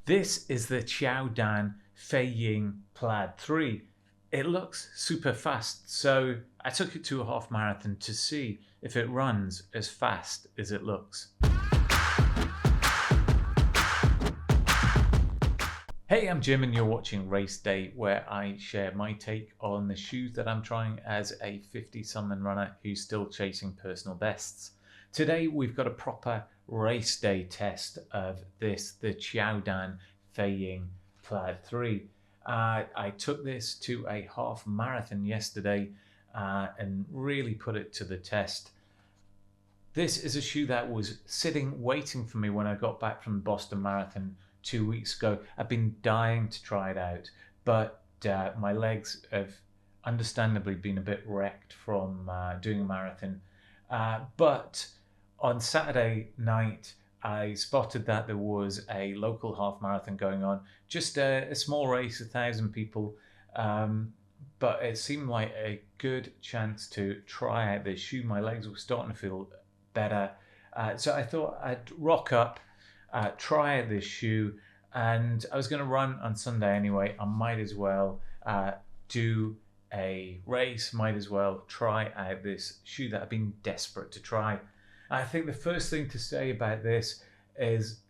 This is the Qiaodan Feiying Plaid 3. It looks super fast, so I took it to a half marathon to see if it runs as fast as it looks. Hey, I'm Jim and you're watching Race Day, where I share my take on the shoes that I'm trying as a 50-something runner who's still chasing personal bests. Today we've got a proper race day test of the Qiaodan Feiying Plaid 3. I took this to a half marathon yesterday and really put it to the test. This is a shoe that was sitting waiting for me when I got back from the Boston Marathon 2 weeks ago. I've been dying to try it out, but my legs have understandably been a bit wrecked from doing a marathon. But on Saturday night, I spotted that there was a local half marathon going on, just a small race, 1,000 people, but it seemed like a good chance to try out this shoe. My legs were starting to feel better, so I thought I'd rock up, try out this shoe, and I was going to run on Sunday anyway. I might as well do a race, might as well try out this shoe that I've been desperate to try. I think the first thing to say about this is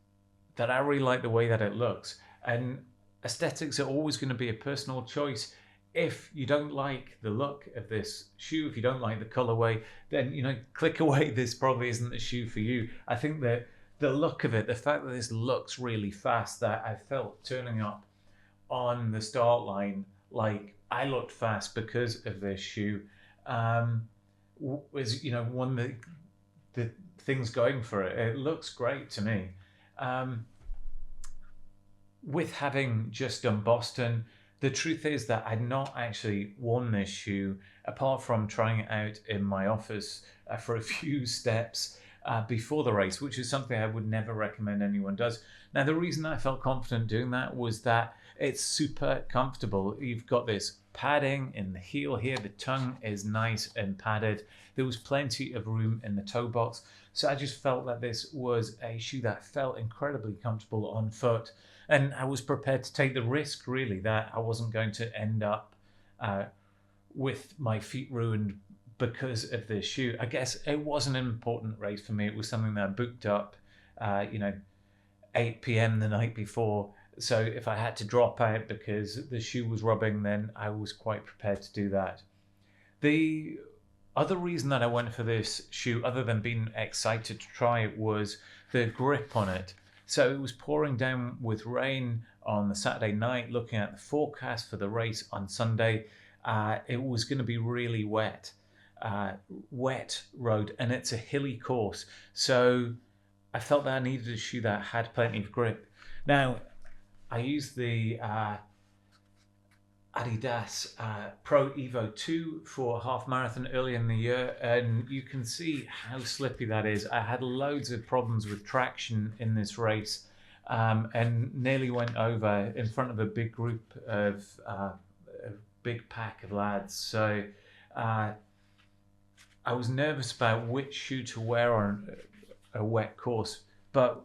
that I really like the way that it looks, and aesthetics are always going to be a personal choice. If you don't like the look of this shoe, if you don't like the colorway, then click away. This probably isn't the shoe for you. I think that the look of it, the fact that this looks really fast, that I felt turning up on the start line like I looked fast because of this shoe, was one of the things going for it. It looks great to me. With having just done Boston, the truth is that I'd not actually worn this shoe apart from trying it out in my office for a few steps before the race, which is something I would never recommend anyone does. Now, the reason I felt confident doing that was that it's super comfortable. You've got this padding in the heel here. The tongue is nice and padded. There was plenty of room in the toe box. So I just felt that this was a shoe that felt incredibly comfortable on foot. And I was prepared to take the risk, really, that I wasn't going to end up with my feet ruined because of this shoe. I guess it wasn't an important race for me. It was something that I booked up, 8 p.m. the night before. So if I had to drop out because the shoe was rubbing, then I was quite prepared to do that. The other reason that I went for this shoe, other than being excited to try it, was the grip on it. So it was pouring down with rain on the Saturday night. Looking at the forecast for the race on Sunday, it was going to be really wet road, and it's a hilly course. So I felt that I needed a shoe that had plenty of grip. Now, I used the Adidas Pro Evo 2 for a half marathon earlier in the year, and you can see how slippy that is. I had loads of problems with traction in this race, and nearly went over in front of a big group of a big pack of lads. So I was nervous about which shoe to wear on a wet course, but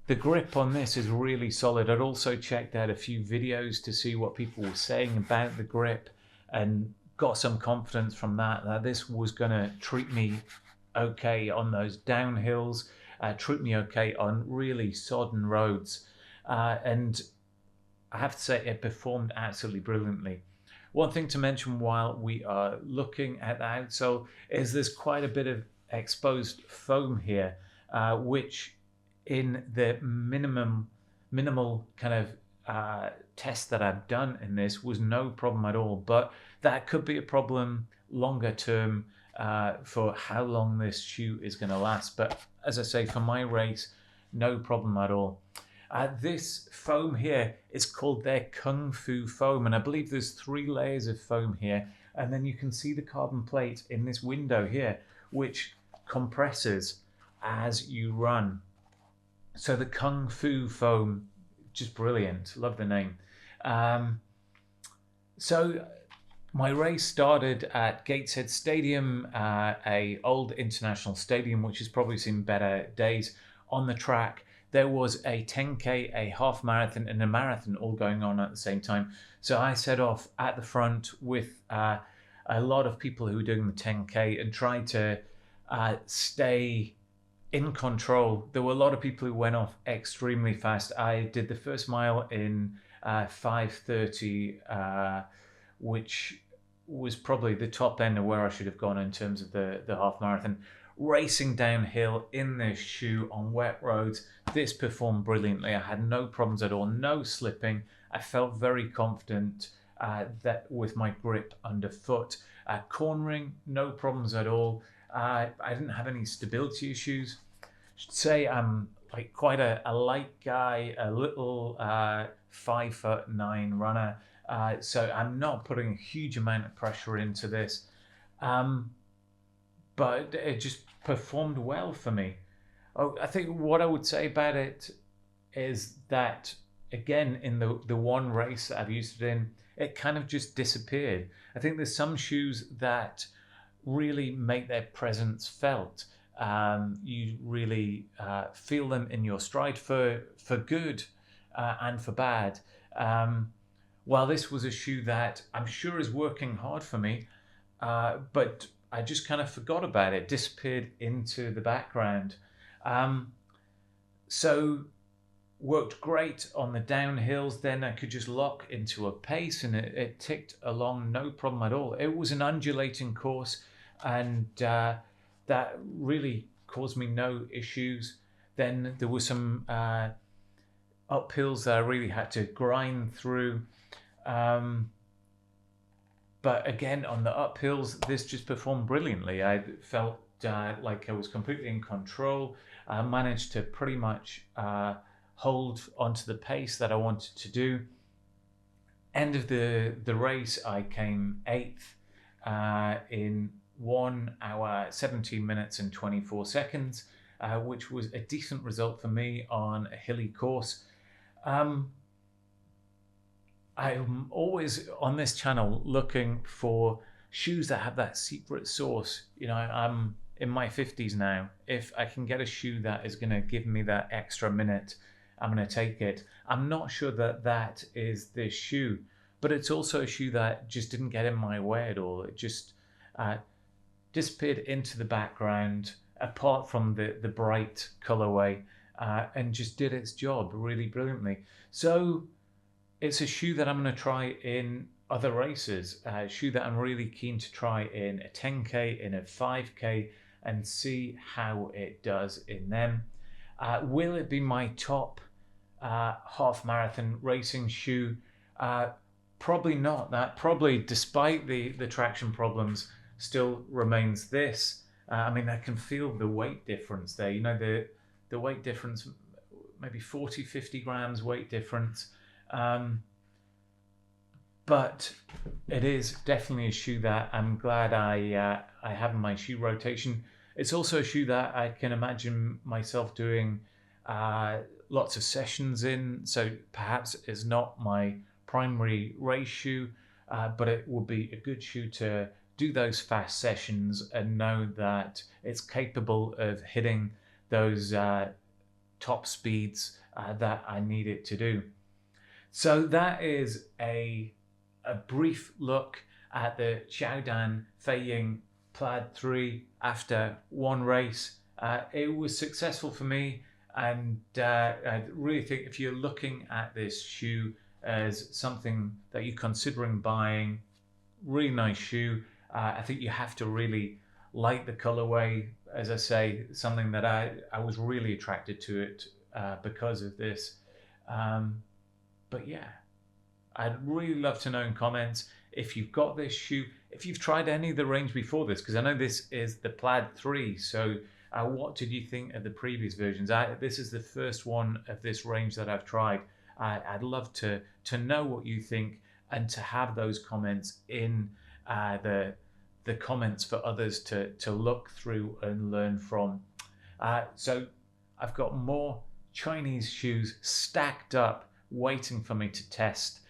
the grip on this is really solid. I'd also checked out a few videos to see what people were saying about the grip and got some confidence from that this was going to treat me okay on those downhills, treat me okay on really sodden roads. And I have to say, it performed absolutely brilliantly. One thing to mention while we are looking at the outsole is there's quite a bit of exposed foam here, which in the minimal kind of test that I've done in this was no problem at all. But that could be a problem longer term for how long this shoe is going to last. But as I say, for my race, no problem at all. This foam here is called their Kung Fu foam, and I believe there's 3 layers of foam here, and then you can see the carbon plate in this window here, which compresses as you run. So the Kung Fu foam, just brilliant. Love the name. So my race started at Gateshead Stadium, a old international stadium, which has probably seen better days. On the track, there was a 10K, a half marathon, and a marathon all going on at the same time. So I set off at the front with a lot of people who were doing the 10K and tried to stay in control. There were a lot of people who went off extremely fast. I did the first mile in 5:30, which was probably the top end of where I should have gone in terms of the half marathon. Racing downhill in this shoe on wet roads, this performed brilliantly. I had no problems at all, no slipping. I felt very confident that with my grip underfoot. Cornering, no problems at all. I didn't have any stability issues. I should say I'm like quite a light guy, a little 5'9" runner. So I'm not putting a huge amount of pressure into this. But it just performed well for me. Oh, I think what I would say about it is that, again, in the one race that I've used it in, it kind of just disappeared. I think there's some shoes that really make their presence felt. You really feel them in your stride for good and for bad. While this was a shoe that I'm sure is working hard for me, but I just kind of forgot about it, disappeared into the background. So worked great on the downhills. Then I could just lock into a pace and it ticked along no problem at all. It was an undulating course, and that really caused me no issues. Then there were some uphills that I really had to grind through. But again, on the uphills, this just performed brilliantly. I felt like I was completely in control. I managed to pretty much hold onto the pace that I wanted to do. End of the race, I came 8th in 1 hour, 17 minutes and 24 seconds, which was a decent result for me on a hilly course. I'm always on this channel looking for shoes that have that secret sauce. You know, I'm in my 50s now. If I can get a shoe that is going to give me that extra minute, I'm going to take it. I'm not sure that that is this shoe, but it's also a shoe that just didn't get in my way at all. It just disappeared into the background, apart from the bright colorway, and just did its job really brilliantly. So it's a shoe that I'm going to try in other races, a shoe that I'm really keen to try in a 10K, in a 5K, and see how it does in them. Will it be my top half marathon racing shoe? Probably not. That probably, despite the traction problems, still remains this. I mean, I can feel the weight difference there. You know, the weight difference, maybe 40, 50 grams weight difference. But it is definitely a shoe that I'm glad I have in my shoe rotation. It's also a shoe that I can imagine myself doing lots of sessions in. So perhaps it's not my primary race shoe, but it will be a good shoe to do those fast sessions and know that it's capable of hitting those top speeds that I need it to do. So that is a brief look at the Qiaodan Feiying Plaid 3 after one race. It was successful for me, and I really think if you're looking at this shoe as something that you're considering buying, really nice shoe. I think you have to really like the colorway. As I say, something that I was really attracted to it because of this. But yeah, I'd really love to know in comments if you've got this shoe, if you've tried any of the range before this, because I know this is the Plaid 3. So what did you think of the previous versions? This is the first one of this range that I've tried. I'd love to know what you think and to have those comments in the comments for others to look through and learn from. So I've got more Chinese shoes stacked up waiting for me to test.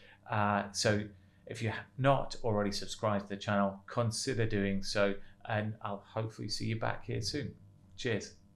So if you have not already subscribed to the channel, consider doing so, and I'll hopefully see you back here soon. Cheers.